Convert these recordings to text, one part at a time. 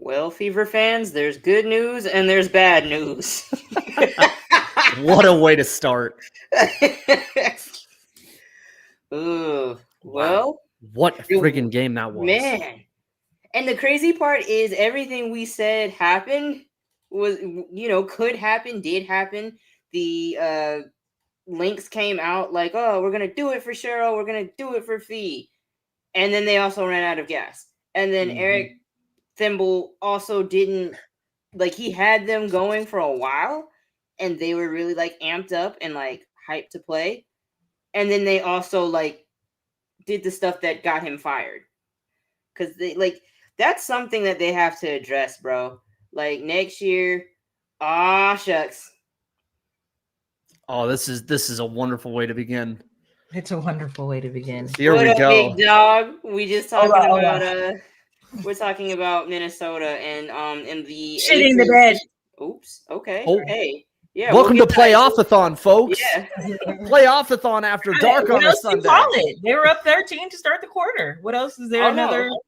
Well, Fever fans, there's good news and there's bad news. What a way to start. Ooh, Wow. well, What a friggin' game that was. man. And the crazy part is everything we said happened was, could happen, did happen. The Lynx came out like, oh, we're going to do it for Cheryl. We're going to do it for Fee. And then they also ran out of gas. And then Eric Thimble also didn't, he had them going for a while. And they were really, amped up and, hyped to play. And then they also, did the stuff that got him fired. Because, that's something that they have to address, bro. Next year, shucks. Oh, this is a wonderful way to begin. It's a wonderful way to begin. Here we go. Big dog. We just talking about we're talking about Minnesota and in the shitting the bed. Oops. Okay. Oh. Hey. Yeah. Welcome to Playoff-a-thon, folks. Yeah. Playoff-a-thon after dark on a Sunday. They were up 13 to start the quarter. What else is there? Another. No.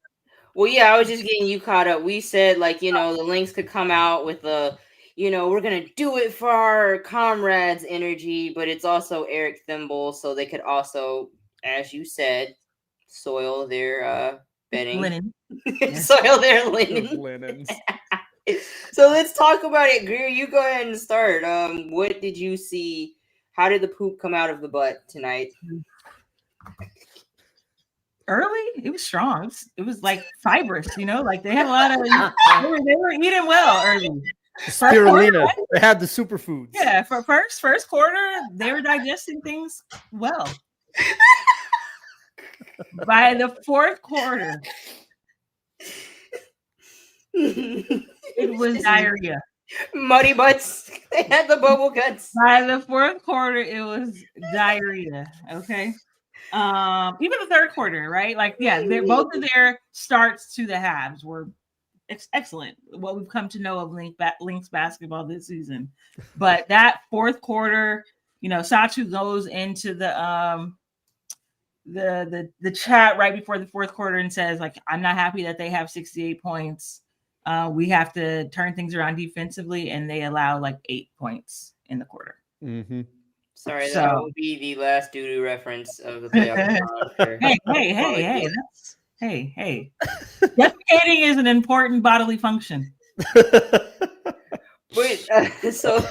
Well, yeah, I was just getting you caught up. We said the Lynx could come out with the we're going to do it for our comrades energy, but it's also Eric Thimble, so they could also, as you said, soil their bedding. Linen. Soil their linen. Linens. So let's talk about it. Greer, you go ahead and start. What did you see? How did the poop come out of the butt tonight? Early, it was strong. It was fibrous, they had a lot of they were eating well early. Spirulina. They had the superfoods. Yeah, for first quarter, they were digesting things well. By the fourth quarter, it was diarrhea. Muddy butts. They had the bubble guts. By the fourth quarter, it was diarrhea. Okay. Even the third quarter, right? Both of their starts to the halves were excellent. What we've come to know of Lynx basketball this season, but that fourth quarter, Satu goes into the chat right before the fourth quarter and says, I'm not happy that they have 68 points. We have to turn things around defensively, and they allow 8 points in the quarter. Mm-hmm. Sorry, that will be the last doo-doo reference of the playoff. Hey. Defecating is an important bodily function. Wait, so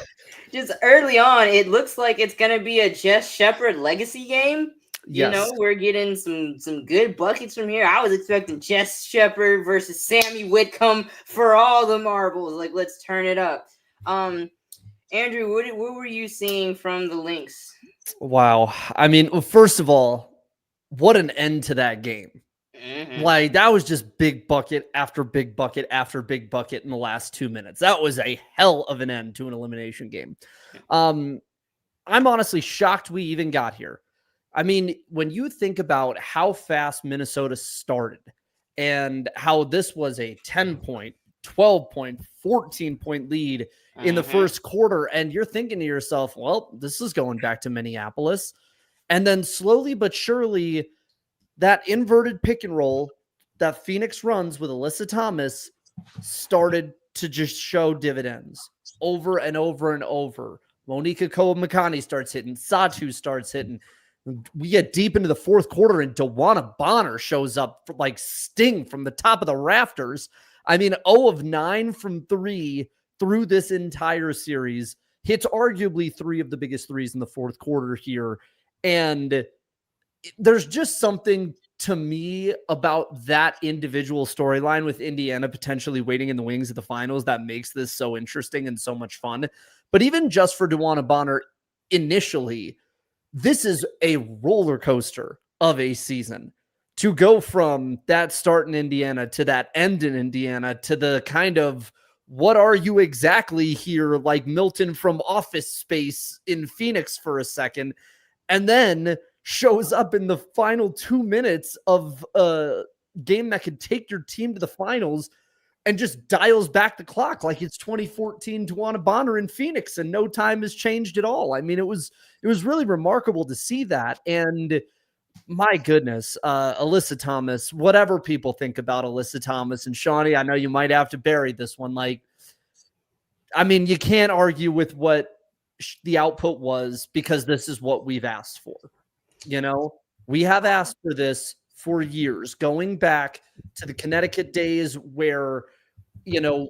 just early on, it looks like it's going to be a Jess Shepard legacy game. Yes. We're getting some good buckets from here. I was expecting Jess Shepard versus Sammy Whitcomb for all the marbles. Let's turn it up. Andrew, what were you seeing from the Lynx? Wow. I mean, first of all, what an end to that game. Mm-hmm. That was just big bucket after big bucket after big bucket in the last 2 minutes. That was a hell of an end to an elimination game. I'm honestly shocked we even got here. I mean, when you think about how fast Minnesota started and how this was a 10-point, 12-point, 14-point lead in the first quarter, and you're thinking to yourself, well, this is going back to Minneapolis. And then slowly but surely, that inverted pick and roll that Phoenix runs with Alyssa Thomas started to just show dividends over and over and over. Monica Koa-Makani starts hitting. Satu starts hitting. We get deep into the fourth quarter, and DeWanna Bonner shows up like Sting from the top of the rafters. I mean, 0 of 9 from 3 through this entire series. Hits arguably 3 of the biggest threes in the fourth quarter here. And there's just something to me about that individual storyline with Indiana potentially waiting in the wings of the finals that makes this so interesting and so much fun. But even just for DeWanna Bonner initially, this is a roller coaster of a season. To go from that start in Indiana to that end in Indiana to the kind of what are you exactly here, like Milton from Office Space in Phoenix for a second, and then shows up in the final 2 minutes of a game that could take your team to the finals and just dials back the clock like it's 2014 DeWanna Bonner in Phoenix and no time has changed at all. I mean, it was really remarkable to see that. And My goodness, Alyssa Thomas, whatever people think about Alyssa Thomas and Shawnee, I know you might have to bury this one. Like, I mean, you can't argue with what the output was because this is what we've asked for. You know, we have asked for this for years, going back to the Connecticut days where, you know,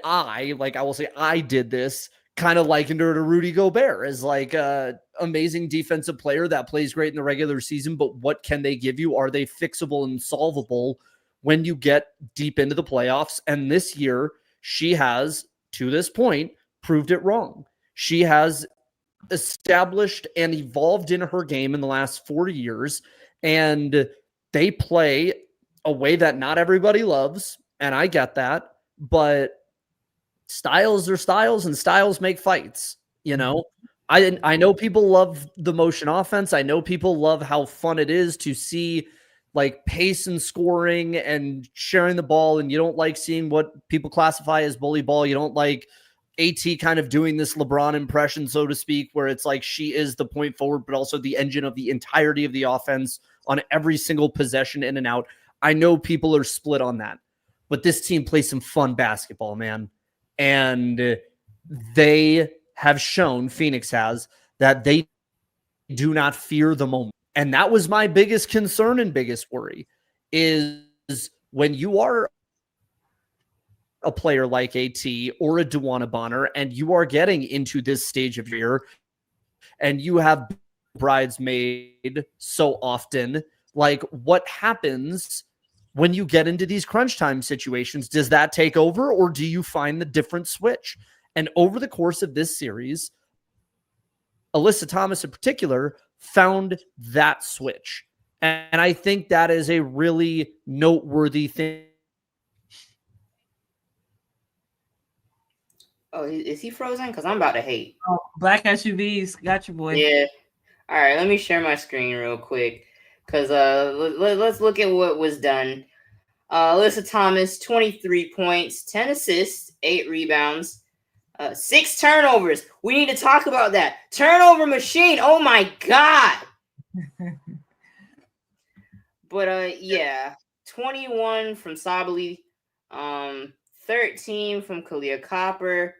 I will say I did this, kind of likened her to Rudy Gobert as like a amazing defensive player that plays great in the regular season, but what can they give you? Are they fixable and solvable when you get deep into the playoffs? And this year, she has, to this point, proved it wrong. She has established and evolved in her game in the last 4 years, and they play a way that not everybody loves, and I get that, but styles are styles and styles make fights, you know. I know people love the motion offense. I know people love how fun it is to see like pace and scoring and sharing the ball, and you don't like seeing what people classify as bully ball. You don't like AT kind of doing this LeBron impression, so to speak, where it's like she is the point forward, but also the engine of the entirety of the offense on every single possession in and out. I know people are split on that, but this team plays some fun basketball, man. And they have shown, Phoenix has, that they do not fear the moment. And that was my biggest concern and biggest worry is when you are a player like AT or a Dewana Bonner and you are getting into this stage of your year and you have bridesmaid so often, like what happens when you get into these crunch time situations? Does that take over or do you find the different switch? And over the course of this series, Alyssa Thomas in particular found that switch. And I think that is a really noteworthy thing. Oh, is he frozen? Because I'm about to hate. Oh, black SUVs, got you, boy. Yeah. All right, let me share my screen real quick. Because let's look at what was done. Alyssa Thomas, 23 points, 10 assists, 8 rebounds, 6 turnovers. We need to talk about that. Turnover machine. Oh, my God. But, yeah, 21 from Sabally, 13 from Kalia Copper,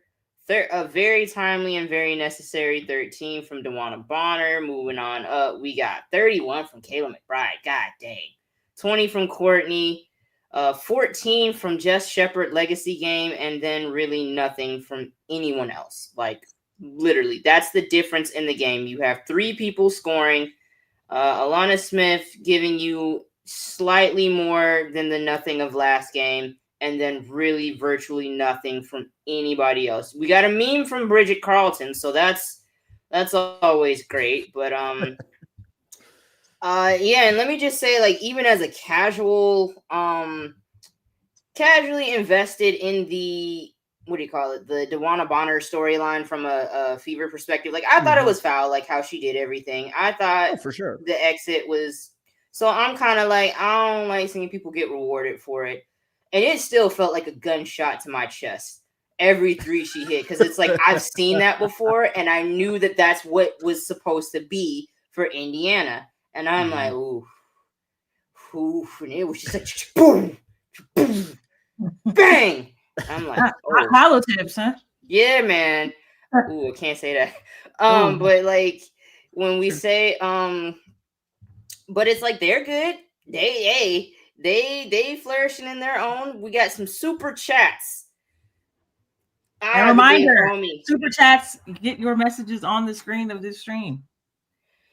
a very timely and very necessary 13 from Dewana Bonner. Moving on up, we got 31 from Kayla McBride. God dang. 20 from Courtney, 14 from Jess Shepard legacy game, and then really nothing from anyone else. Like, literally, that's the difference in the game. You have 3 people scoring. Alana Smith giving you slightly more than the nothing of last game, and then really virtually nothing from anybody else. We got a meme from Bridget Carlton, so that's always great. But yeah, and let me just say, like, even as a casually invested in the, what do you call it, the Dewana Bonner storyline from a Fever perspective, like, I thought it was foul, like how she did everything. I thought for sure the exit was, so I'm kind of like, I don't like seeing people get rewarded for it. And it still felt like a gunshot to my chest every 3 she hit, because it's like I've seen that before, and I knew that that's what was supposed to be for Indiana. And I'm like, ooh, and it was just like boom, boom, bang. I'm like, oh, hollow tips, huh? Yeah, man. Ooh, I can't say that. But like when we say, but it's like they're good. They flourishing in their own. We got some super chats. A reminder, super chats, get your messages on the screen of this stream.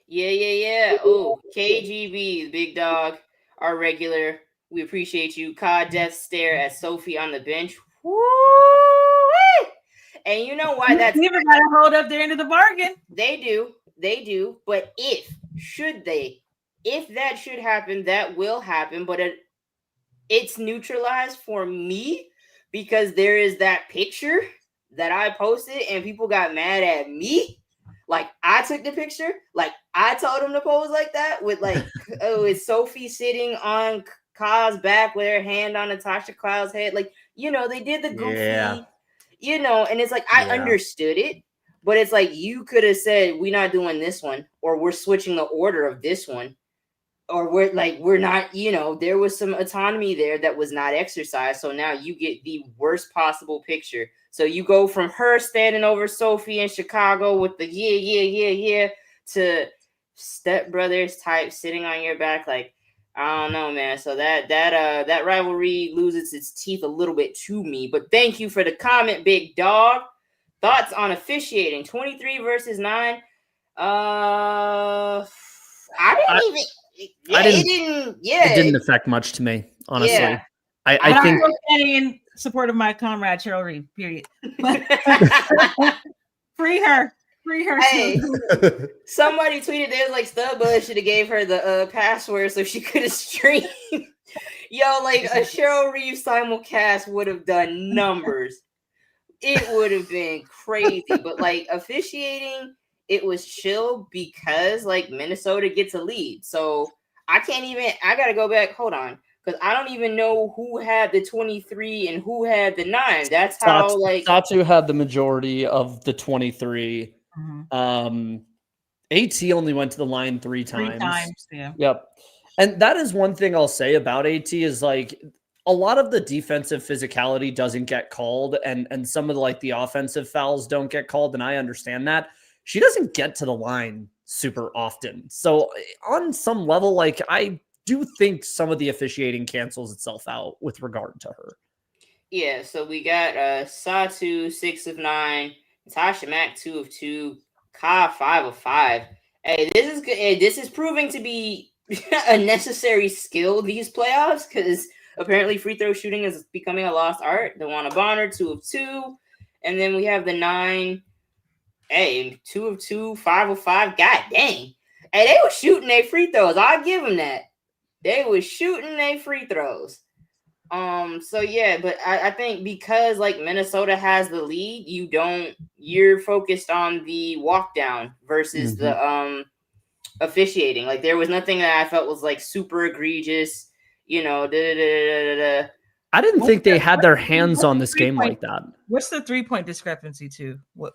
Yeah. Oh, KGB, big dog, our regular. We appreciate you. Ka Death Stare at Sophie on the bench. Woo! And you know why that's never got to hold up their end of the bargain. They do. But if that should happen, that will happen. But it's neutralized for me because there is that picture that I posted and people got mad at me. Like, I took the picture. Like, I told them to pose like that with, like, it's Sophie sitting on Ka's back with her hand on Natasha Cloud's head. Like, you know, they did the goofy, you know, and it's like, I understood it. But it's like you could have said, we're not doing this one, or we're switching the order of this one, or we're not, there was some autonomy there that was not exercised. So now you get the worst possible picture. So you go from her standing over Sophie in Chicago with the yeah to stepbrothers type sitting on your back. Like, I don't know, man. So that rivalry loses its teeth a little bit to me. But thank you for the comment, big dog. Thoughts on officiating 23 versus 9? I didn't It didn't affect much to me, honestly. Yeah. I think I'm standing in support of my comrade Cheryl Reeve, period. Free her. Hey, somebody tweeted they was like Stubba should have gave her the password so she could have streamed. Yo, like a Cheryl Reeve simulcast would have done numbers. It would have been crazy. But like officiating, it was chill because like Minnesota gets a lead. So I gotta go back. Hold on. Because I don't even know who had the 23 and who had the 9. That's how Satu had the majority of the 23. Mm-hmm. AT only went to the line 3 times. 3 times, yeah. Yep. And that is one thing I'll say about AT is like a lot of the defensive physicality doesn't get called, and some of the offensive fouls don't get called, and I understand that. She doesn't get to the line super often. So on some level, like I do think some of the officiating cancels itself out with regard to her. Yeah, so we got Satu 6 of 9, Natasha Mack 2 of 2, Ka 5 of 5. Hey, this is good. Hey, this is proving to be a necessary skill these playoffs because apparently free throw shooting is becoming a lost art. Dewana Bonner 2 of 2, and then we have the 9. Hey, 2 of 2, 5 of 5. God dang! Hey, they were shooting their free throws. I'll give them that. They were shooting their free throws. So yeah, but I think because like Minnesota has the lead, you're focused on the walk down versus the officiating. Like there was nothing that I felt was like super egregious, I didn't think they had their hands on this game like that. What's the 3-point discrepancy too? What?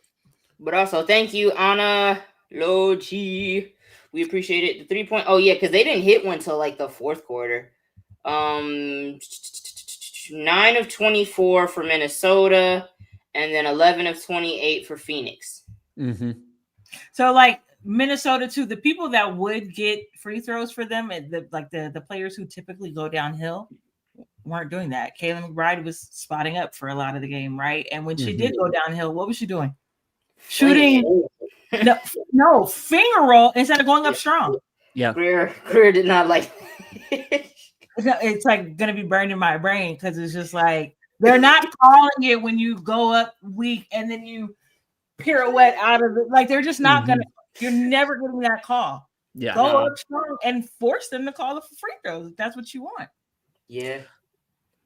But also thank you, Anna Logi. We appreciate it. The 3-point. Oh yeah, because they didn't hit one till like the fourth quarter. 9 of 24 for Minnesota, and then 11 of 28 for Phoenix. Mm-hmm. So like Minnesota too, the people that would get free throws for them, and the players who typically go downhill weren't doing that. Kayla McBride was spotting up for a lot of the game, right? And when she did go downhill, what was she doing? Shooting no finger roll instead of going up strong. Yeah, Greer did not like it's like gonna be burned in my brain because it's just like they're not calling it when you go up weak and then you pirouette out of it. Like they're just not gonna. You're never getting that call. Yeah, go up strong and force them to call it for free throws if that's what you want. Yeah,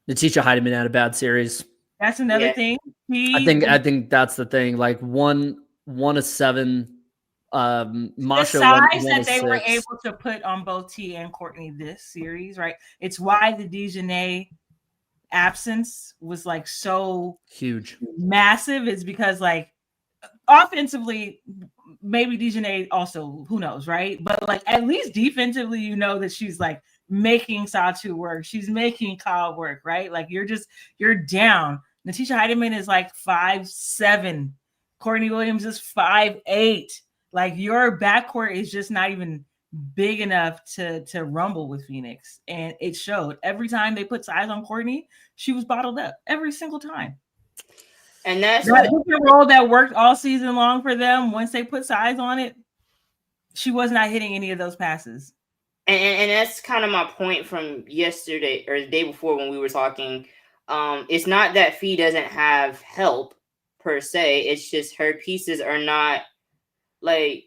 Natisha Heidemann had a bad series. That's another thing. I think that's the thing. Like 1 of 7. Masha the size 1 that of they 6. were able to put on both T and Courtney this series, right? It's why the Dejanay absence was like so huge, massive. Is because like offensively, maybe Dejanay also, who knows, right? But like at least defensively, you know that she's like making Satu work. She's making Kyle work, right? Like you're down. Natisha Heidemann is like 5'7". Courtney Williams is 5'8". Like your backcourt is just not even big enough to rumble with Phoenix. And it showed. Every time they put size on Courtney, she was bottled up every single time. And that's the role that worked all season long for them. Once they put size on it, she was not hitting any of those passes. And that's kind of my point from yesterday or the day before when we were talking. It's not that Fee doesn't have help per se. It's just her pieces are not like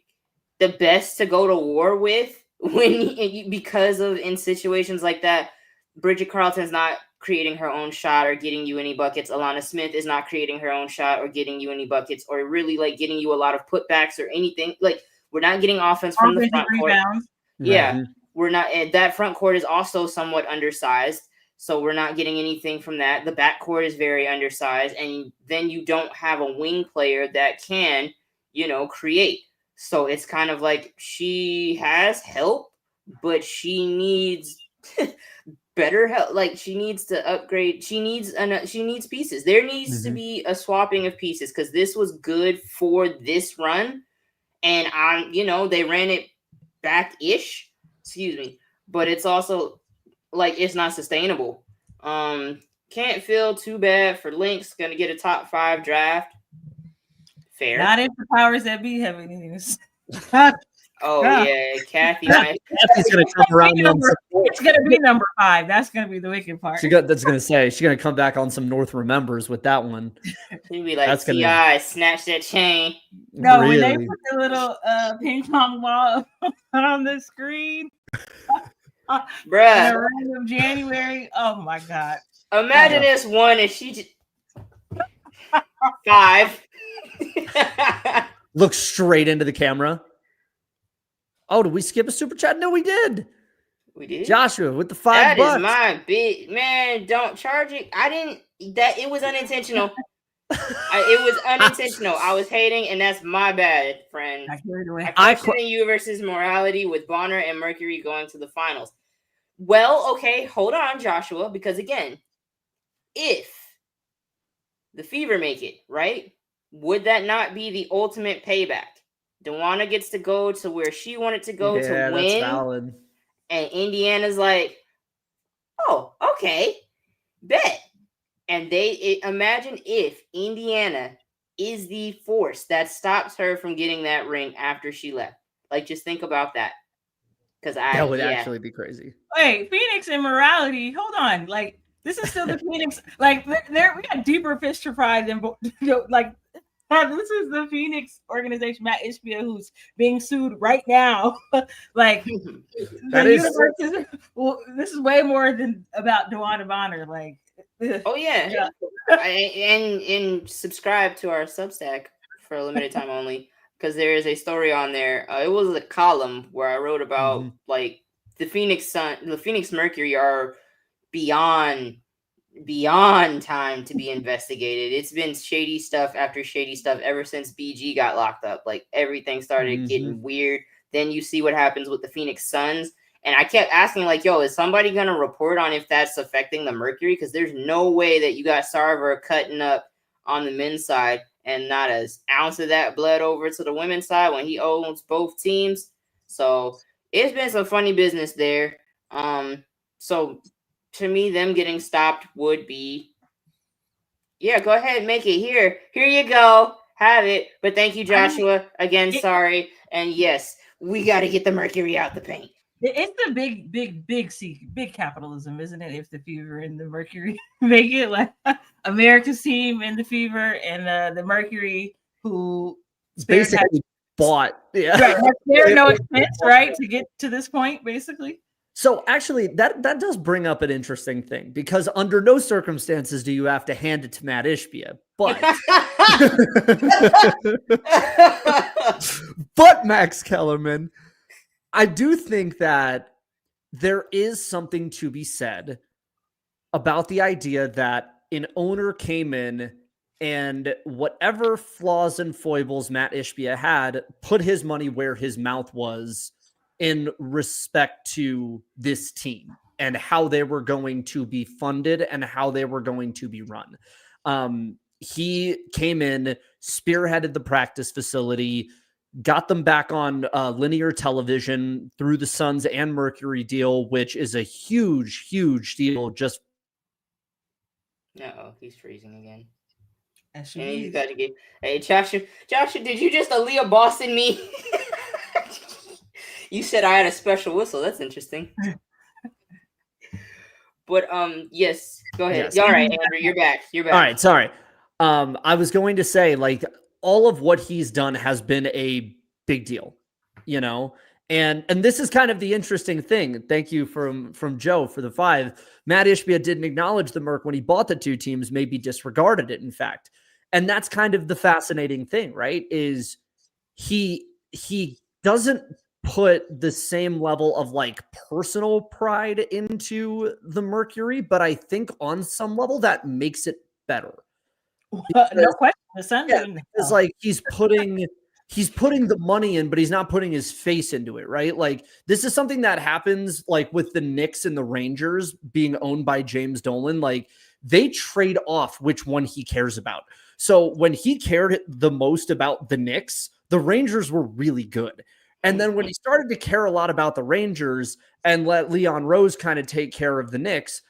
the best to go to war with because of in situations like that. Bridget Carlton's not creating her own shot or getting you any buckets. Alana Smith is not creating her own shot or getting you any buckets or really like getting you a lot of putbacks or anything. Like we're not getting offense from the front court. Yeah, we're not. That front court is also somewhat undersized, so we're not getting anything from that. The back court is very undersized, and then you don't have a wing player that can, create. So it's kind of like she has help, but she needs better help. Like she needs to upgrade. She needs pieces. There needs to be a swapping of pieces because this was good for this run, and they ran it back-ish. Excuse me, but it's also like it's not sustainable. Can't feel too bad for Lynx. Gonna get a top 5 draft. Fair. Not if the powers that be have any news. Oh yeah, Kathy's gonna come around. It's gonna be number 5. That's gonna be the wicked part. That's gonna say she's gonna come back on some North Remembers with that one. She'd be like, T.I. snatch that chain. No, really? When they put the little ping pong ball on the screen, bruh, random January. Oh my god! Imagine this one if she just 5. Look straight into the camera. Oh, did we skip a super chat? No, we did. We did. Joshua with the $5. That is my big man. Don't charge it. I didn't. It was unintentional. It was unintentional. I was hating, and that's my bad, friend. I questioned you versus morality with Bonner and Mercury going to the finals. Well, okay, hold on, Joshua, because again, if the Fever make it, right, would that not be the ultimate payback? Dewana gets to go to where she wanted to go to win. That's valid. And Indiana's like, oh, okay, bet. And imagine if Indiana is the force that stops her from getting that ring after she left. Like, just think about that. Because that would actually be crazy. Wait, Phoenix and morality. Hold on. Like, this is still the Phoenix. Like, we got deeper fish to fry than like. This is the Phoenix organization, Matt Ishbia, who's being sued right now. Like, this is way more than about Dewana Bonner. Like, oh yeah. And subscribe to our Substack for a limited time only, because there is a story on there. It was a column where I wrote about like the Phoenix Mercury are beyond time to be investigated. It's been shady stuff after shady stuff ever since BG got locked up. Like, everything started getting weird. Then you see what happens with the Phoenix Suns. And I kept asking, like, yo, is somebody going to report on if that's affecting the Mercury? Because there's no way that you got Sarver cutting up on the men's side and not an ounce of that bled over to the women's side when he owns both teams. So it's been some funny business there. So to me, them getting stopped would be, yeah, go ahead, make it. Here you go, have it. But thank you, Joshua. Again, sorry. And yes, we got to get the Mercury out the paint. It's the big capitalism, isn't it? If the Fever and the Mercury make it, like America's team and the Fever and the Mercury, who basically bought, right, there's no expense, right, to get to this point, basically. So actually, that does bring up an interesting thing, because under no circumstances do you have to hand it to Matt Ishbia, but Max Kellerman, I do think that there is something to be said about the idea that an owner came in and whatever flaws and foibles Matt Ishbia had, put his money where his mouth was in respect to this team and how they were going to be funded and how they were going to be run. He came in, spearheaded the practice facility, got them back on linear television through the Suns and Mercury deal, which is a huge, huge deal. Just he's freezing again. And he's got to get. Hey, Joshua, did you just Aaliyah Boston me? You said I had a special whistle. That's interesting. But yes, go ahead. Yes. All right, Andrew, you're back. All right, sorry. I was going to say, like, all of what he's done has been a big deal, you know? And this is kind of the interesting thing. Thank you from Joe for the 5. Matt Ishbia didn't acknowledge the Merc when he bought the 2 teams, maybe disregarded it, in fact. And that's kind of the fascinating thing, right? Is he doesn't put the same level of like personal pride into the Mercury, but I think on some level that makes it better. No question. The Suns it's like he's putting he's putting the money in, but he's not putting his face into it, right? Like this is something that happens like with the Knicks and the Rangers being owned by James Dolan. Like they trade off which one he cares about. So when he cared the most about the Knicks, the Rangers were really good. And then when he started to care a lot about the Rangers and let Leon Rose kind of take care of the Knicks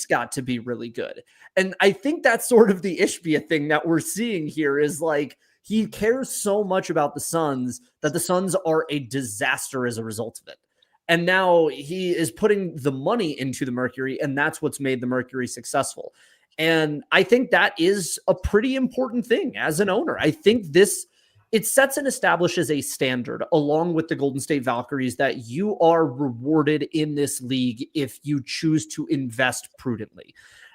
got to be really good. And I think that's sort of the Ishbia thing that we're seeing here is like, he cares so much about the Suns that the Suns are a disaster as a result of it. And now he is putting the money into the Mercury, and that's what's made the Mercury successful. And I think that is a pretty important thing as an owner. I think it sets and establishes a standard along with the Golden State Valkyries that you are rewarded in this league if you choose to invest prudently.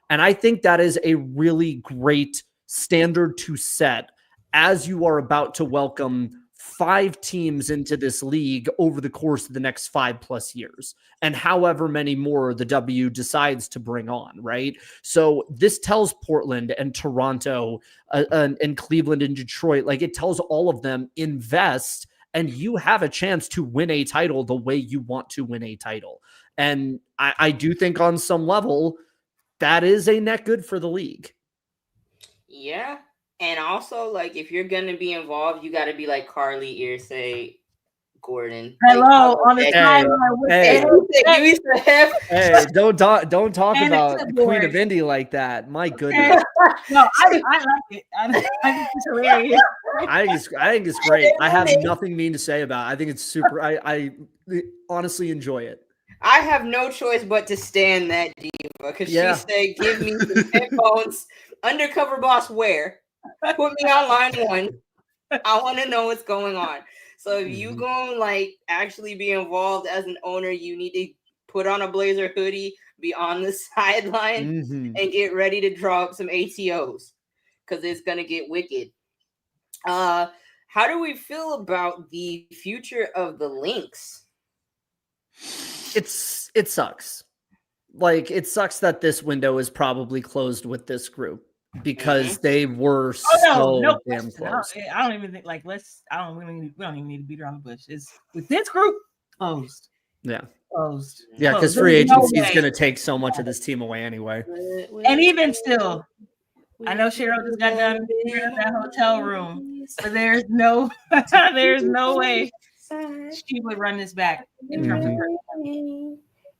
And I think that is a really great standard to set as you are about to welcome 5 teams into this league over the course of the next 5+ years and however many more the W decides to bring on, right? So this tells Portland and Toronto and Cleveland and Detroit, like it tells all of them, invest and you have a chance to win a title the way you want to win a title. And I do think on some level that is a net good for the league. Yeah. And also, like, if you're going to be involved, you got to be like Carly Earsay Gordon. Hello, like, on the timeline. Hey, don't talk about the Queen of Indy like that. My goodness. No, I like it. I think it's hilarious. I think it's great. I have nothing mean to say about it. I think it's super. I honestly enjoy it. I have no choice but to stand that diva because she said, give me the headphones, undercover boss wear. Put me on line 1. I want to know what's going on. So if you gonna like actually be involved as an owner, you need to put on a Blazer hoodie, be on the sideline, and get ready to draw up some ATOs because it's gonna get wicked. How do we feel about the future of the Lynx? It sucks. Like it sucks that this window is probably closed with this group. Because they were damn close. I don't even think we don't even need to beat around the bush. It's with this group closed. Yeah. Closed. Yeah, because free agency is going to take so much of this team away anyway. And even still, I know Cheryl just got done in that hotel room, but there's no way she would run this back in terms of her.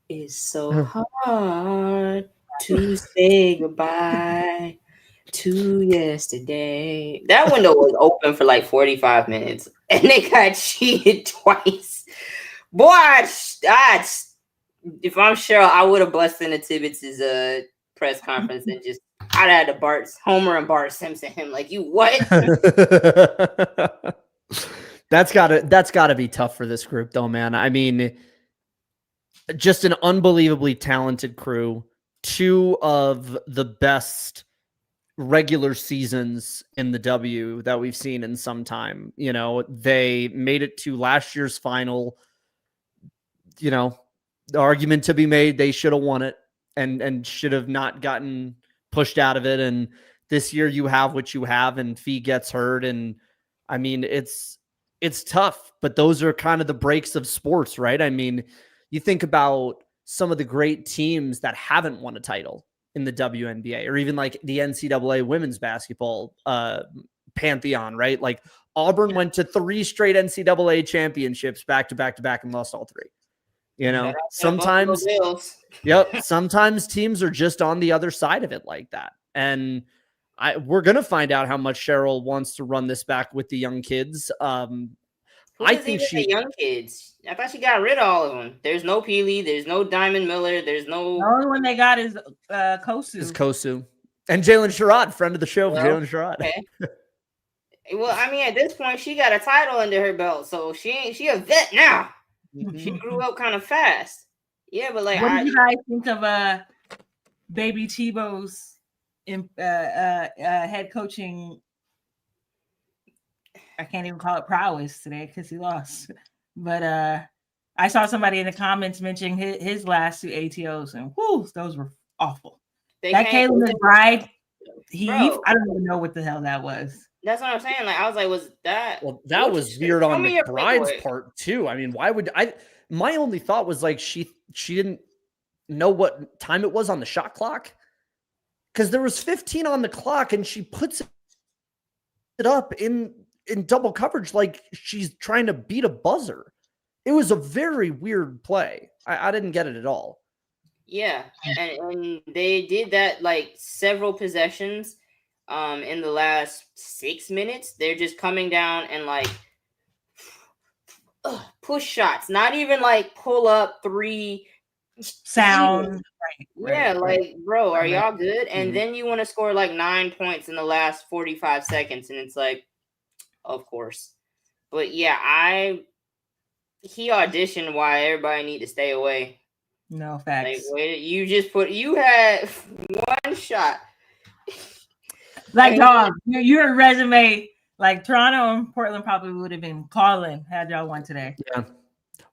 It's so hard to say goodbye to yesterday. That window was open for like 45 minutes and they got cheated twice. Boy, if I'm Cheryl, I would have busted into Tibbetts' press conference and just I'd had to Homer and Bart Simpson him like, you what? That's gotta be tough for this group though, man. I mean, just an unbelievably talented crew, 2 of the best regular seasons in the W that we've seen in some time. You know, they made it to last year's final. You know, the argument to be made, they should have won it and should have not gotten pushed out of it. And this year you have what you have and Fee gets hurt. And I mean, it's tough, but those are kind of the breaks of sports, right? I mean, you think about some of the great teams that haven't won a title in the WNBA or even like the NCAA women's basketball pantheon, right? Like Auburn went to 3 straight NCAA championships back to back and lost all 3. You know, sometimes teams are just on the other side of it like that. And we're going to find out how much Cheryl wants to run this back with the young kids. I think the young kids. I thought she got rid of all of them. There's no Peely. There's no Diamond Miller. There's no. The only one they got is Kosu. And Jalen Sherrod, friend of the show, Jalen Sherrod. Okay. Well, I mean, at this point, she got a title under her belt, so she a vet now. She grew up kind of fast. Yeah, but like, what do you guys think of Baby Tebow's head coaching? I can't even call it prowess today because he lost. But I saw somebody in the comments mentioning his last 2 ATOs, and whoo, those were awful. That Caleb McBride heave, I don't even know what the hell that was. That's what I'm saying. Like, I was like, was that? Well, that was weird on Show me a McBride's breakaway. part too. I mean, why would I? My only thought was like she didn't know what time it was on the shot clock because there was 15 on the clock and she puts it up in double coverage like she's trying to beat a buzzer. It was a very weird play. I didn't get it at all. Yeah, and they did that like several possessions in the last 6 minutes. They're just coming down and like push shots, not even like pull up three Sound. Yeah, like, bro, are y'all good? And Mhm. then you want to score like 9 points in the last 45 seconds, and it's like, of course. But yeah, he auditioned why everybody need to stay away. No Like, facts. wait, you had one shot. Like, dog, your resume, like Toronto and Portland probably would have been calling had y'all won today. Yeah.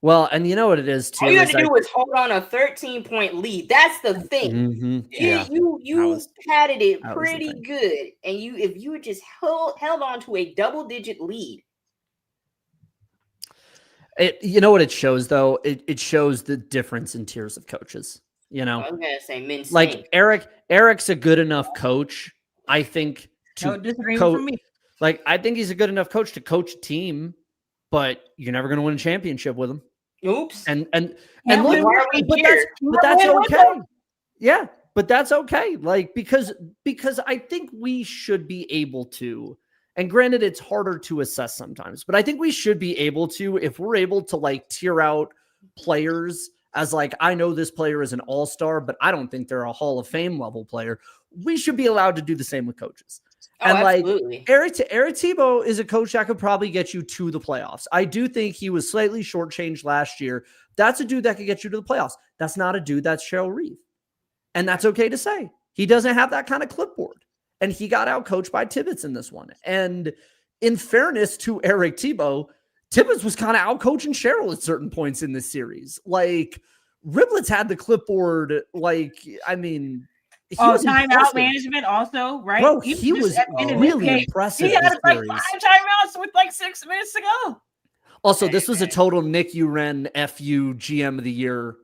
Well, and you know what it is too. All you had to do was hold on a 13-point lead. That's the thing. Mm-hmm. You padded it that was the pretty thing. good, and if you had just held on to a double-digit lead. You know what it shows though? It shows the difference in tiers of coaches. You know, I'm gonna say men like stink. Eric's a good enough coach, I think, No to disagreement from me. Like, I think he's a good enough coach to coach a team, but you're never going to win a championship with him. Oops. And Yeah, look, why are we here? but that's okay. Yeah, but that's okay. Like, because I think we should be able to, and granted it's harder to assess sometimes, but I think we should be able to, if we're able to like tier out players as like, I know this player is an all-star, but I don't think they're a Hall of Fame level player. We should be allowed to do the same with coaches. Oh, and like absolutely. Eric Tebow is a coach that could probably get you to the playoffs. I do think he was slightly shortchanged last year. That's a dude that could get you to the playoffs. That's not a dude that's Cheryl Reeve. And that's okay to say. He doesn't have that kind of clipboard. And he got out coached by Tibbetts in this one. And in fairness to Eric Tebow, Tibbetts was kind of out coaching Cheryl at certain points in this series. Like, Riblets had the clipboard. Like, I mean, timeout management also, right? Bro, he was really impressive. He had like 5 timeouts with like 6 minutes to go. Also, this was a total Nick Uren FU GM of the year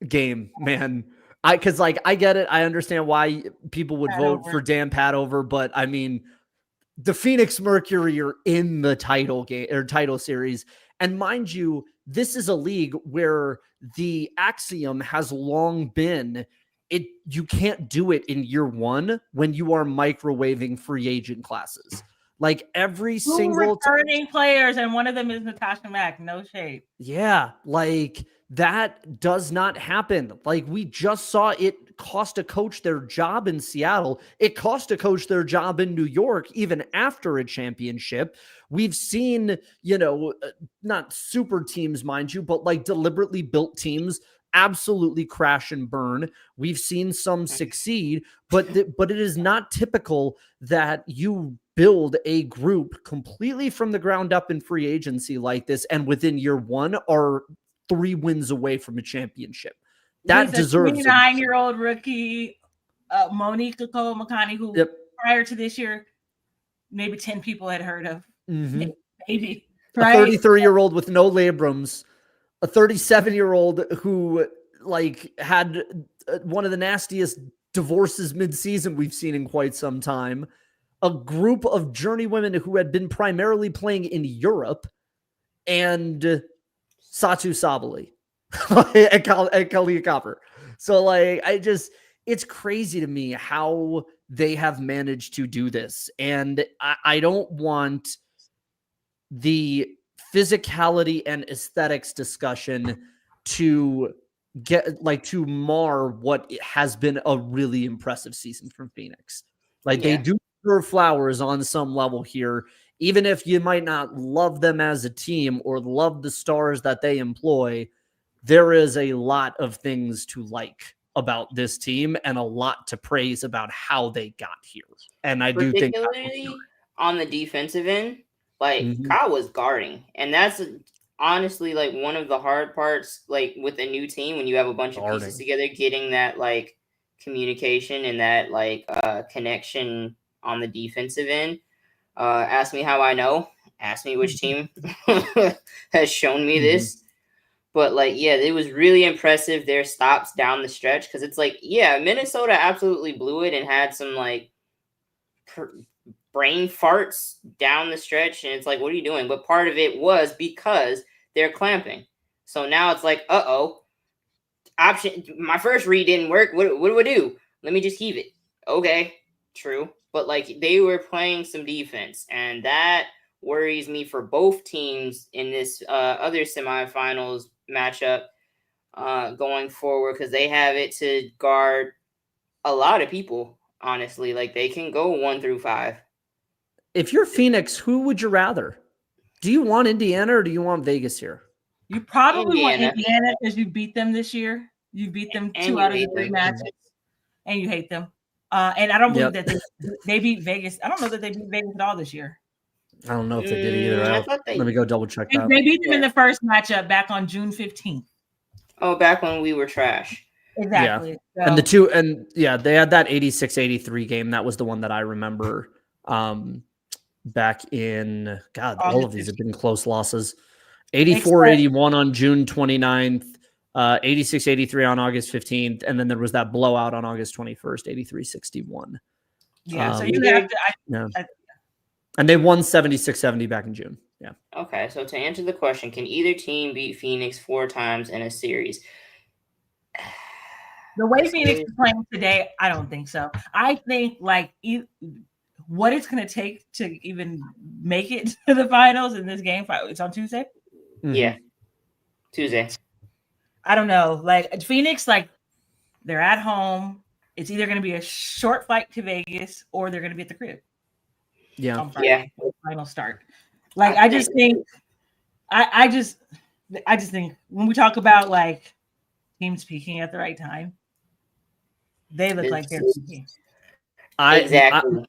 game, man. I get it. I understand why people would vote for Dan Padover, but I mean, the Phoenix Mercury are in the title game or title series. And mind you, this is a league where the axiom has long been you can't do it in year one when you are microwaving free agent classes. Like every single returning players, and one of them is Natasha Mack. No shade. Yeah, like that does not happen. Like we just saw it cost a coach their job in Seattle. It cost a coach their job in New York, even after a championship. We've seen, not super teams, mind you, but like deliberately built teams absolutely crash and burn. We've seen some succeed, but it is not typical that you build a group completely from the ground up in free agency like this, and within year one are 3 wins away from a championship. That deserves a 29-year-old rookie, Monique McConney, who prior to this year, maybe 10 people had heard of. Mm-hmm. Maybe. Right? A 33-year-old with no labrums, a 37-year-old who like had one of the nastiest divorces mid-season we've seen in quite some time. A group of journeywomen who had been primarily playing in Europe, and Satu Sabally and Kalia Copper. So like, it's crazy to me how they have managed to do this. And I don't want the physicality and aesthetics discussion to to mar what has been a really impressive season from Phoenix. Like they do flowers on some level here, even if you might not love them as a team or love the stars that they employ. There is a lot of things to like about this team and a lot to praise about how they got here. And I do think particularly on the defensive end, like Kyle was guarding, and that's honestly like one of the hard parts, like with a new team when you have a bunch of pieces together, getting that like communication and that like connection on the defensive end. Ask me how I know. Ask me which team has shown me this. But like, yeah, it was really impressive their stops down the stretch because it's like, yeah, Minnesota absolutely blew it and had some like brain farts down the stretch, and it's like, what are you doing? But part of it was because they're clamping. So now it's like, option. My first read didn't work. What do I do? Let me just heave it. Okay, true. But like they were playing some defense, and that worries me for both teams in this other semifinals matchup going forward because they have it to guard a lot of people. Honestly, like they can go 1 through 5. If you're Phoenix, who would you rather? Do you want Indiana or do you want Vegas here? You probably want Indiana because you beat them this year. You beat them 2 out of the 3 matches, and you hate them. And I don't believe that they beat Vegas. I don't know that they beat Vegas at all this year. I don't know if they did either. Let me go double check that. They beat them in the first matchup back on June 15th. Oh, back when we were trash. Exactly. Yeah. So. And the two, and yeah, they had that 86-83 game. That was the one that I remember back in, God, all of these have been close losses. 84-81 on June 29th, 86-83 on August 15th, and then there was that blowout on August 21st, 83-61. Yeah, so you have to... And they won 76-70 back in June. Yeah. Okay, so to answer the question, can either team beat Phoenix 4 times in a series? The way Phoenix is playing today, I don't think so. I think like what it's going to take to even make it to the finals in this game. It's on Tuesday. Mm-hmm. Yeah, Tuesday. I don't know. Like Phoenix, like they're at home. It's either going to be a short flight to Vegas or they're going to be at the crib. Yeah. Yeah. Final start. Like I just think, I just think when we talk about like teams peaking at the right time, they look like they're peaking. Exactly.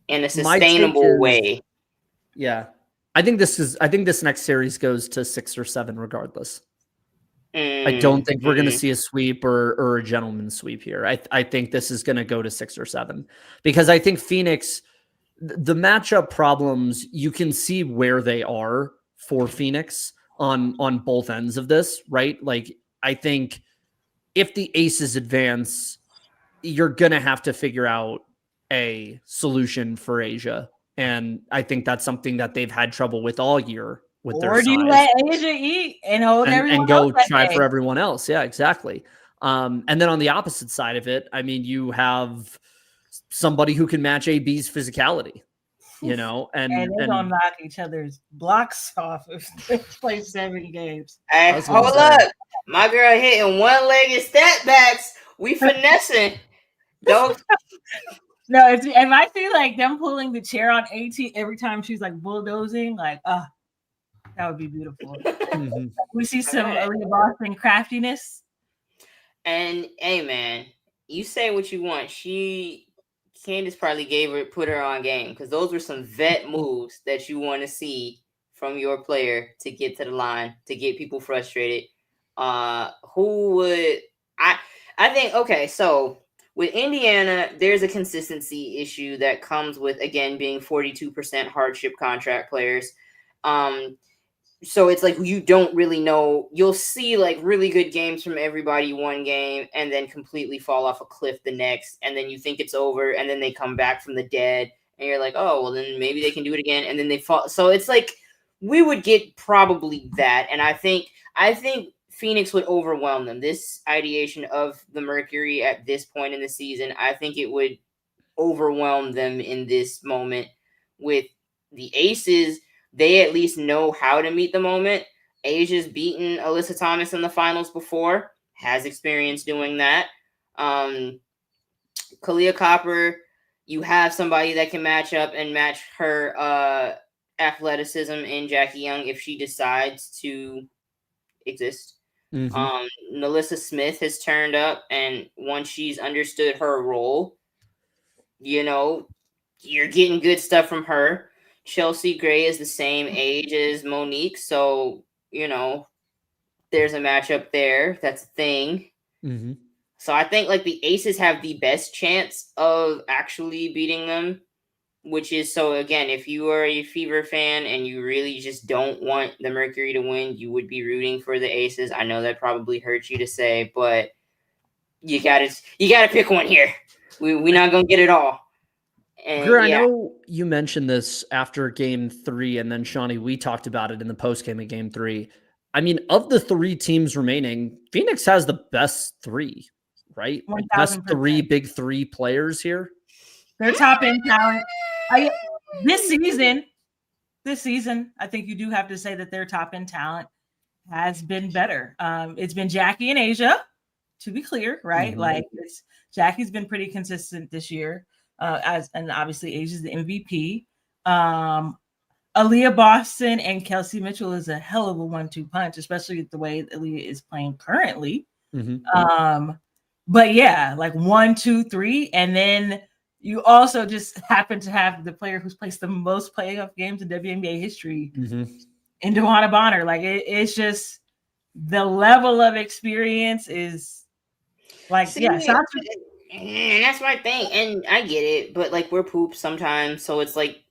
In a sustainable way. Yeah. I think this next series goes to 6 or 7 regardless. I don't think we're going to see a sweep or a gentleman's sweep here. I think this is going to go to 6 or 7 because I think Phoenix, the matchup problems, you can see where they are for Phoenix on both ends of this, right? Like I think if the Aces advance, you're going to have to figure out a solution for Asia. And I think that's something that they've had trouble with all year with their size. Or do you let Asia eat and hold everyone and go try for everyone else? Yeah, exactly. And then on the opposite side of it, I mean, you have somebody who can match AB's physicality, you know, and they're gonna knock each other's blocks off if they play 7 games. Hey, hold up. My girl hitting one-legged stat backs. We finessing. Don't. No, if I see like them pulling the chair on AT every time she's like bulldozing, like, that would be beautiful. Mm-hmm. We see some Aaliyah Boston craftiness. And hey, man, you say what you want. Candace probably put her on game because those were some vet moves that you want to see from your player to get to the line to get people frustrated. Who would I think? Okay, so. With Indiana, there's a consistency issue that comes with, again, being 42% hardship contract players. So it's like you don't really know. You'll see like really good games from everybody one game and then completely fall off a cliff the next. And then you think it's over and then they come back from the dead and you're like, oh, well, then maybe they can do it again. And then they fall. So it's like we would get probably that. And I think Phoenix would overwhelm them. This ideation of the Mercury at this point in the season, I think it would overwhelm them in this moment. With the Aces, they at least know how to meet the moment. Asia's beaten Alyssa Thomas in the finals before, has experience doing that. Kalia Copper, you have somebody that can match up and match her athleticism in Jackie Young if she decides to exist. Mm-hmm. Nalissa Smith has turned up, and once she's understood her role, you know, you're getting good stuff from her. Chelsea Gray is the same age as Monique, so, you know, there's a matchup there. That's a thing. Mm-hmm. So I think, like, the Aces have the best chance of actually beating them. which is so again, if you are a Fever fan and you really just don't want the Mercury to win, you would be rooting for the Aces. I know that probably hurts you to say, but you gotta pick one here. We're not gonna get it all. And Greer, I yeah, know you mentioned this after game 3, and then Shawnee, we talked about it in the post game of game 3. I mean, of the 3 teams remaining, Phoenix has the best 3, right? Best 3 1000%. big 3 players here. They're top end talent. This season, I think you do have to say that their top end talent has been better. It's been Jackie and Asia, to be clear, right? Like Jackie's been pretty consistent this year, and obviously Asia's the MVP. Aaliyah Boston and Kelsey Mitchell is a hell of a 1-2 punch, especially the way Aaliyah is playing currently. But yeah, like 1, 2, 3, and then you also just happen to have the player who's placed the most playoff games in WNBA history in DeWanna Bonner. Like it's just the level of experience is like, see, yeah, and that's my thing, and I get it, but like we're poops sometimes, so it's like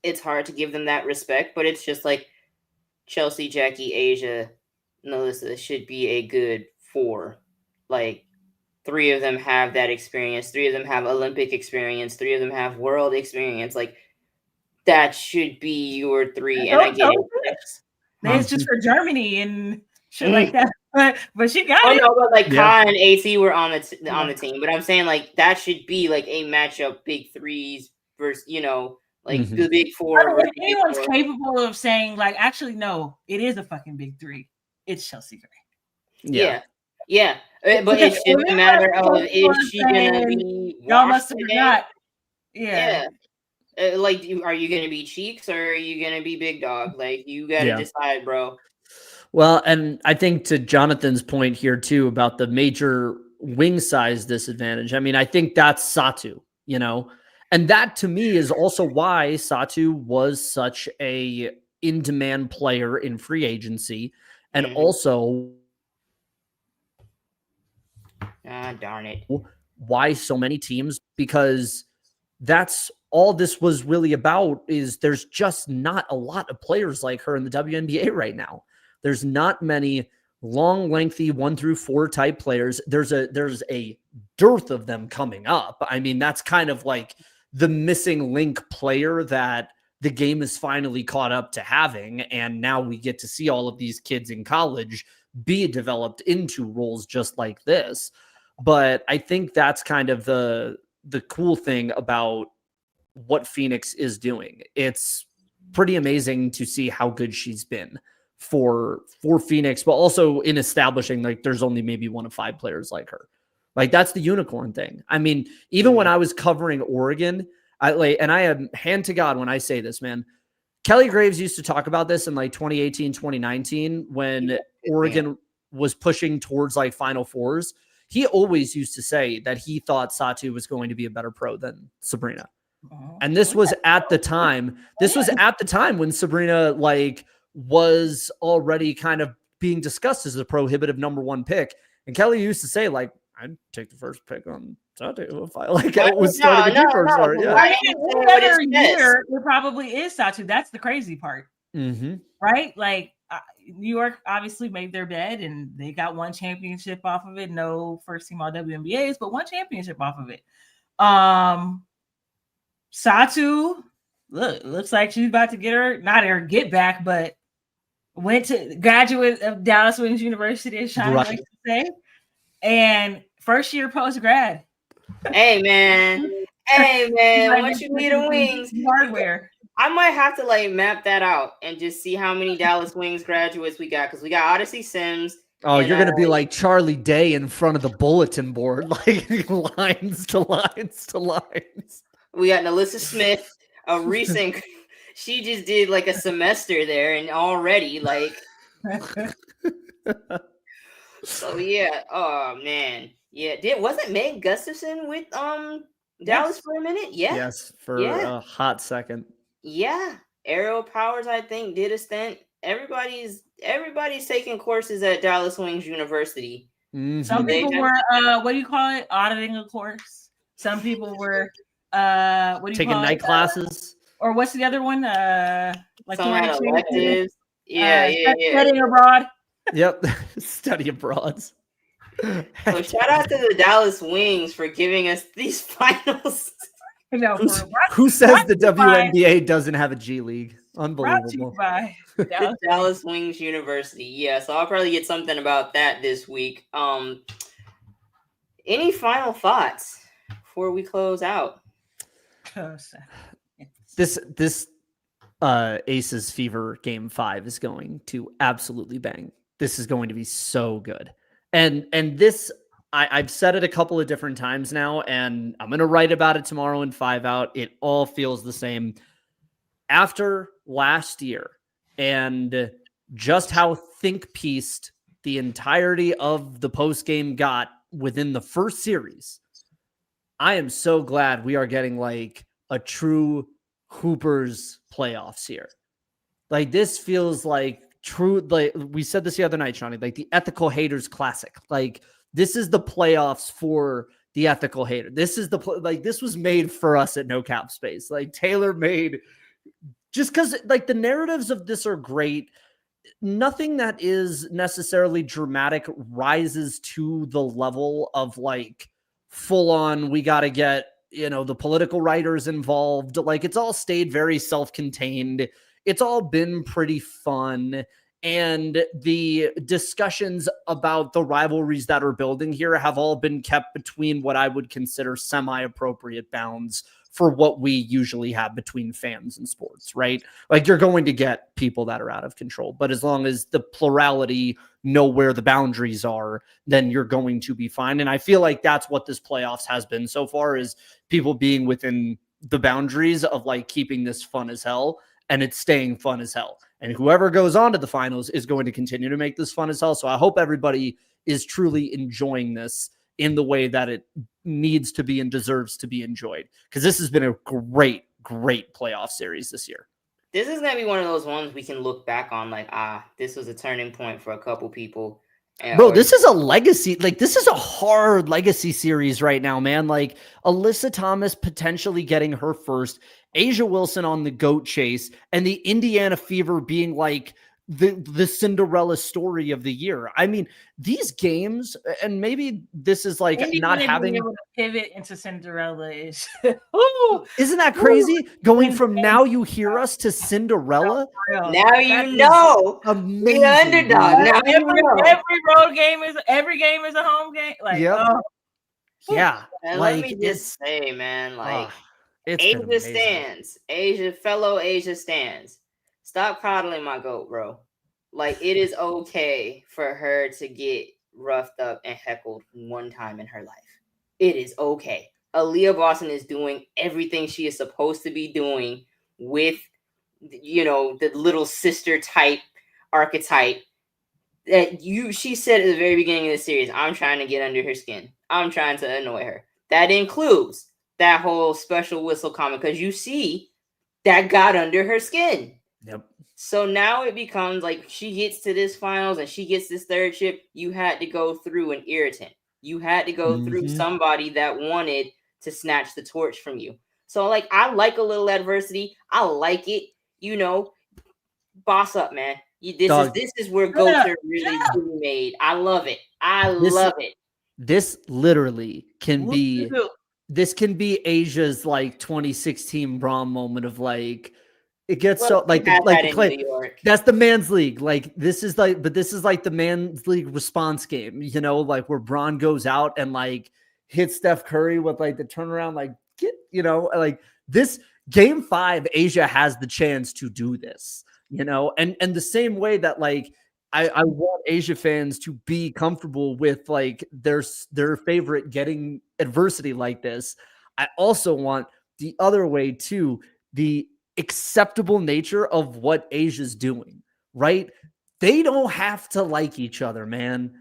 it's hard to give them that respect. But it's just like Chelsea, Jackie, Asia, Melissa should be a good 4. Like 3 of them have that experience. 3 of them have Olympic experience. 3 of them have world experience. Like that should be your 3. And I get it. It's just for Germany and shit like that. But she got it. No, but like Kai and AC were on the team. But I'm saying like that should be like a matchup, big 3s versus like the big 4. If anyone's capable of saying like, actually, no, it is a fucking big 3. It's Chelsea Gray. Yeah. But it's just a matter of is she gonna be y'all must have forgot. Like, are you gonna be Cheeks or are you gonna be Big Dog? Like, you gotta decide, bro. Well, and I think to Jonathan's point here too about the major wing size disadvantage. I mean, I think that's Satu, and that to me is also why Satu was such a in-demand player in free agency, and also darn it, why so many teams, because that's all this was really about. Is there's just not a lot of players like her in the WNBA right now. There's not many long, lengthy 1 through 4 type players. There's a dearth of them coming up. I mean, that's kind of like the missing link player that the game is finally caught up to having. And now we get to see all of these kids in college be developed into roles just like this. But I think that's kind of the cool thing about what Phoenix is doing. It's pretty amazing to see how good she's been for Phoenix, but also in establishing like there's only maybe 1 of 5 players like her. Like that's the unicorn thing. I mean, even when I was covering Oregon, and I am hand to God when I say this, man, Kelly Graves used to talk about this in like 2018, 2019, when Oregon was pushing towards like Final Fours. He always used to say that he thought Satu was going to be a better pro than Sabrina. And this was at the time. This was at the time when Sabrina like was already kind of being discussed as a prohibitive number 1 pick. And Kelly used to say, like, I'd take the first pick on Satu if I like it was starting to do first. Year, it probably is Satu. That's the crazy part. Right? Like New York obviously made their bed and they got 1 championship off of it. No first team all WNBAs, but 1 championship off of it. Satu, looks like she's about to get her get back, but went to graduate of Dallas Wings University, as Sean likes to say, and first year post grad. Hey man, once you lead the Wings hardware, I might have to like map that out and just see how many Dallas Wings graduates we got, because we got Odyssey Sims. Oh, you're gonna be like Charlie Day in front of the bulletin board, like lines to lines to lines. We got Alyssa Smith, a recent. She just did like a semester there, and already like. So yeah, oh man, yeah. Wasn't Meg Gustafson with Dallas for a minute? Yeah. Yes, for a hot second. Yeah, Aerial Powers, I think, did a stint. Everybody's taking courses at Dallas Wings University. Some people were what do you call it? Auditing a course. Some people were what do you Taking call night it? classes. Or what's the other one? Like Some had humanitarian, electives. Yeah. studying abroad. Yep. Study abroad. So shout out to the Dallas Wings for giving us these finals. No, Who says the brought to you by- WNBA doesn't have a G League? Brought to you Unbelievable. by Dallas. Dallas Wings University. Yeah, so I'll probably get something about that this week. Any final thoughts before we close out? This Aces Fever Game 5 is going to absolutely bang. This is going to be so good. And this, I've said it a couple of different times now, and I'm going to write about it tomorrow in 5 Out. It all feels the same. After last year and just how think-pieced the entirety of the postgame got within the first series, I am so glad we are getting like a true Hoopers playoffs here. Like this feels like true. Like we said this the other night, Shawnee, like the ethical haters classic. Like this is the playoffs for the ethical hater. This is this was made for us at No Cap Space. Like Taylor made, just because like the narratives of this are great. Nothing that is necessarily dramatic rises to the level of like full on, we got to get, the political writers involved. Like it's all stayed very self-contained. It's all been pretty fun. And the discussions about the rivalries that are building here have all been kept between what I would consider semi-appropriate bounds for what we usually have between fans and sports, right? Like you're going to get people that are out of control, but as long as the plurality know where the boundaries are, then you're going to be fine. And I feel like that's what this playoffs has been so far, is people being within the boundaries of like keeping this fun as hell, and it's staying fun as hell. And whoever goes on to the finals is going to continue to make this fun as hell. So I hope everybody is truly enjoying this in the way that it needs to be and deserves to be enjoyed, because this has been a great playoff series this year. This is gonna be one of those ones we can look back on like, this was a turning point for a couple people. Bro, this is a legacy. Like this is a hard legacy series right now, man. Like Alyssa Thomas potentially getting her first, Asia Wilson on the GOAT chase, and the Indiana Fever being like the Cinderella story of the year. I mean, these games, and maybe this is like not having able to pivot into Cinderella is isn't that crazy? Going from Now You Hear Us to Cinderella. Now you know, amazing. The underdog. Now every game is a home game. Like, yeah. And like, let me just say, man, like fellow Asia stands. Stop coddling my GOAT, bro. Like, it is okay for her to get roughed up and heckled one time in her life. It is okay. Aaliyah Boston is doing everything she is supposed to be doing with, the little sister type archetype that she said at the very beginning of the series, I'm trying to get under her skin. I'm trying to annoy her. That includes that whole special whistle comment, because you see that got under her skin. Yep. So now it becomes like she gets to this finals and she gets this third chip. You had to go through an irritant. You had to go through somebody that wanted to snatch the torch from you. So like, I like a little adversity. I like it. Boss up, man. This is where GOATs are really made. I love it. Love it. This literally can be. This can be Asia's like 2016 Braun moment of like. It gets so like that's the man's league. Like this is like the man's league response game, like where Braun goes out and like hits Steph Curry with like the turnaround, like like this game 5, Asia has the chance to do this, and the same way that like I want Asia fans to be comfortable with like their favorite getting adversity like this. I also want the other way too, the acceptable nature of what Asia's doing, right? They don't have to like each other, man.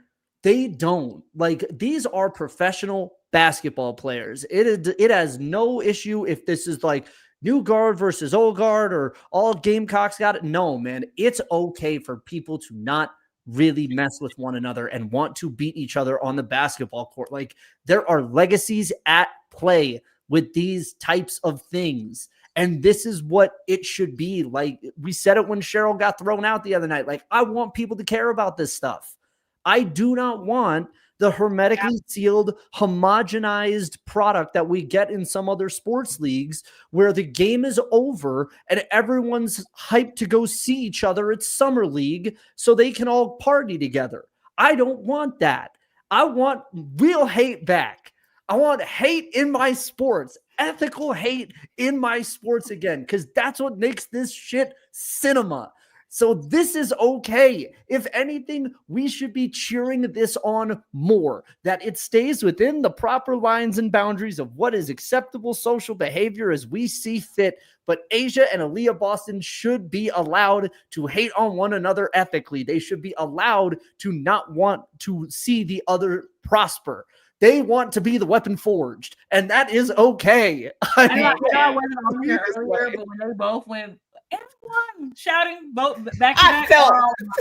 They don't. Like, these are professional basketball players. It has no issue if this is like new guard versus old guard or all Gamecocks got it. No, man. It's okay for people to not really mess with one another and want to beat each other on the basketball court. Like, there are legacies at play with these types of things. And this is what it should be. Like we said it when Cheryl got thrown out the other night. Like, I want people to care about this stuff. I do not want the hermetically sealed, homogenized product that we get in some other sports leagues where the game is over and everyone's hyped to go see each other at Summer League so they can all party together. I don't want that. I want real hate back. I want hate in my sports, ethical hate in my sports again, because that's what makes this shit cinema. So this is okay. If anything, we should be cheering this on more, that it stays within the proper lines and boundaries of what is acceptable social behavior as we see fit. But Asia and Aaliyah Boston should be allowed to hate on one another ethically. They should be allowed to not want to see the other prosper. They want to be the weapon forged, and that is okay. I wasn't on here earlier, but when they both went, everyone shouting both back to back.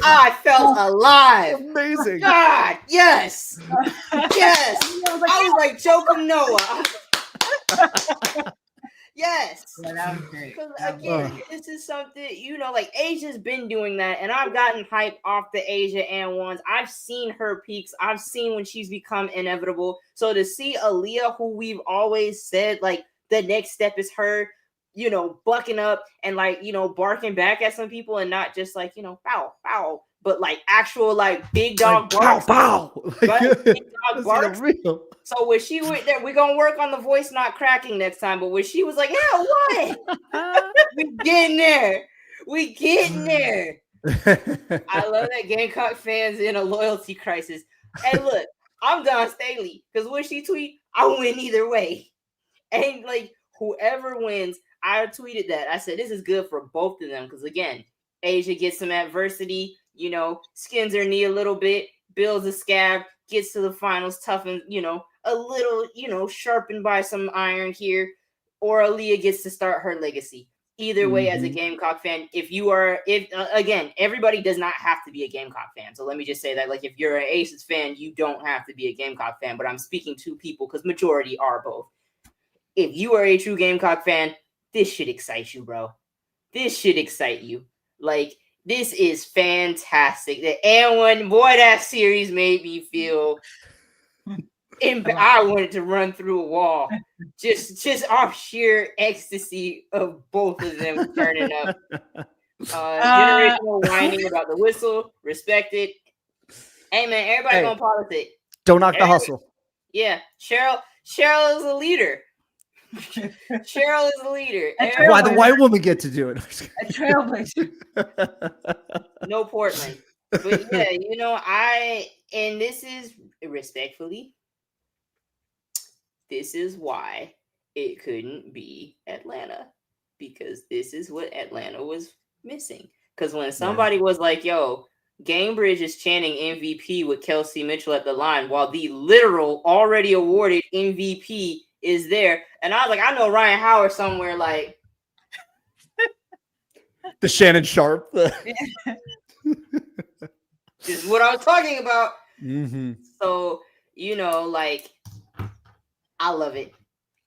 I felt alive. Amazing. God, yes. Yes. I was like Joker Noah. Yes. Yeah, that was great. Because again, this is something, like Asia's been doing that, and I've gotten hype off the Asia and ones. I've seen her peaks. I've seen when she's become inevitable. So to see Aaliyah, who we've always said, like, the next step is her, bucking up and barking back at some people and not just like, bow, bow, but like actual like big dog barks. Bow, bow. Right? Big dog barks. So when she went there, we're gonna work on the voice not cracking next time. But when she was like, "Hell, what? We getting there. We getting there." I love that Gamecock fans in a loyalty crisis. And look, I'm Don Staley because when she tweet, I win either way. And like whoever wins, I tweeted that. I said this is good for both of them because again, Asia gets some adversity, skins her knee a little bit, builds a scab, gets to the finals, toughened, a little, sharpened by some iron here, or Aaliyah gets to start her legacy. Either way, as a Gamecock fan, again, everybody does not have to be a Gamecock fan. So let me just say that, like, if you're an Aces fan, you don't have to be a Gamecock fan. But I'm speaking to people because majority are both. If you are a true Gamecock fan, this should excite you, bro. This should excite you. Like, this is fantastic. The and boy, that series made me feel. I wanted to run through a wall. Just off sheer ecstasy of both of them turning up. Generational whining about the whistle. Respect it. Hey man, everybody gonna politic. Don't knock the hustle. Yeah, Cheryl is a leader. Cheryl is a leader. Why the white woman get to do it? A trailblazer. No Portland. But yeah, and this is respectfully. This is why it couldn't be Atlanta, because this is what Atlanta was missing. Because when somebody was like, yo, Gamebridge is chanting MVP with Kelsey Mitchell at the line while the literal already awarded MVP is there. And I was like, I know Ryan Howard somewhere like. The Shannon Sharp. This is what I was talking about. Mm-hmm. So, I love it.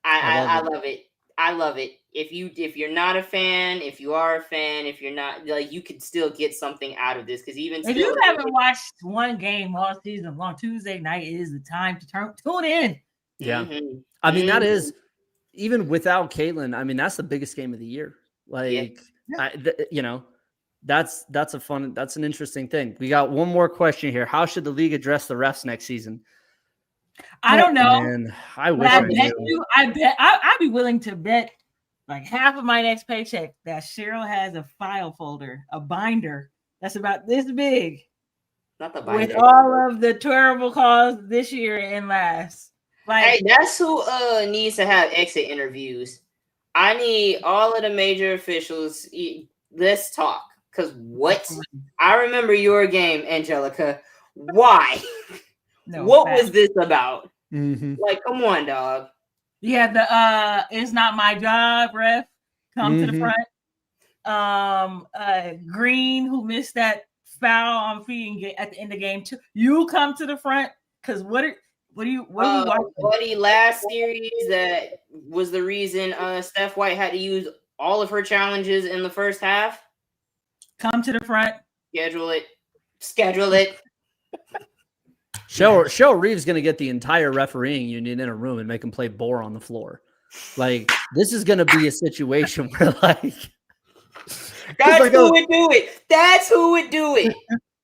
I love it. I love it. If you're not a fan, if you are a fan, if you're not, like, you could still get something out of this because if you haven't watched one game all season long, Tuesday night is the time to tune in. Yeah, I mean that is even without Caitlin. I mean that's the biggest game of the year. Like, that's an interesting thing. We got one more question here. How should the league address the refs next season? I don't know. Man, I wish I knew. I'd be willing to bet like half of my next paycheck that Cheryl has a file folder, a binder that's about this big, not the binder, with all of the terrible calls this year and last. Like, hey, that's who needs to have exit interviews. I need all of the major officials. Let's talk. Because what? I remember your game, Angelica. Why? What was this about? Mm-hmm. Like, come on, dog. Yeah, the it's not my job, ref. Come to the front. Green, who missed that foul on feeding at the end of game 2. You come to the front because What do we watch? Buddy, last series that was the reason Steph White had to use all of her challenges in the first half. Come to the front. Schedule it. Cheryl Reeve's going to get the entire refereeing union in a room and make them play bore on the floor. Like, this is going to be a situation where, like, that's who would do it. That's who would do it.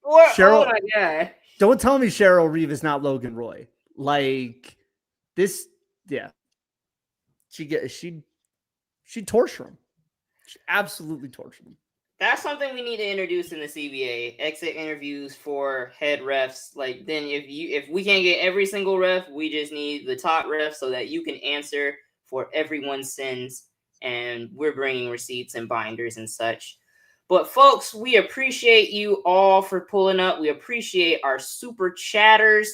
Or, Cheryl, oh my god! Don't tell me Cheryl Reeve is not Logan Roy. Like this, yeah. She torture him. She absolutely tortured him. That's something we need to introduce in the CBA. Exit interviews for head refs. Like, then if we can't get every single ref, we just need the top ref so that you can answer for everyone's sins. And we're bringing receipts and binders and such. But folks, we appreciate you all for pulling up. We appreciate our super chatters.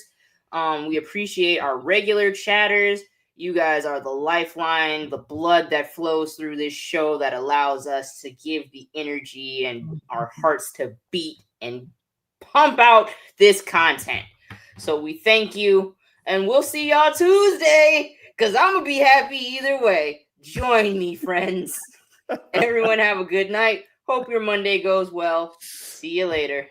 We appreciate our regular chatters. You guys are the lifeline, the blood that flows through this show that allows us to give the energy and our hearts to beat and pump out this content. So we thank you, and we'll see y'all Tuesday, because I'm going to be happy either way. Join me, friends. Everyone have a good night. Hope your Monday goes well. See you later.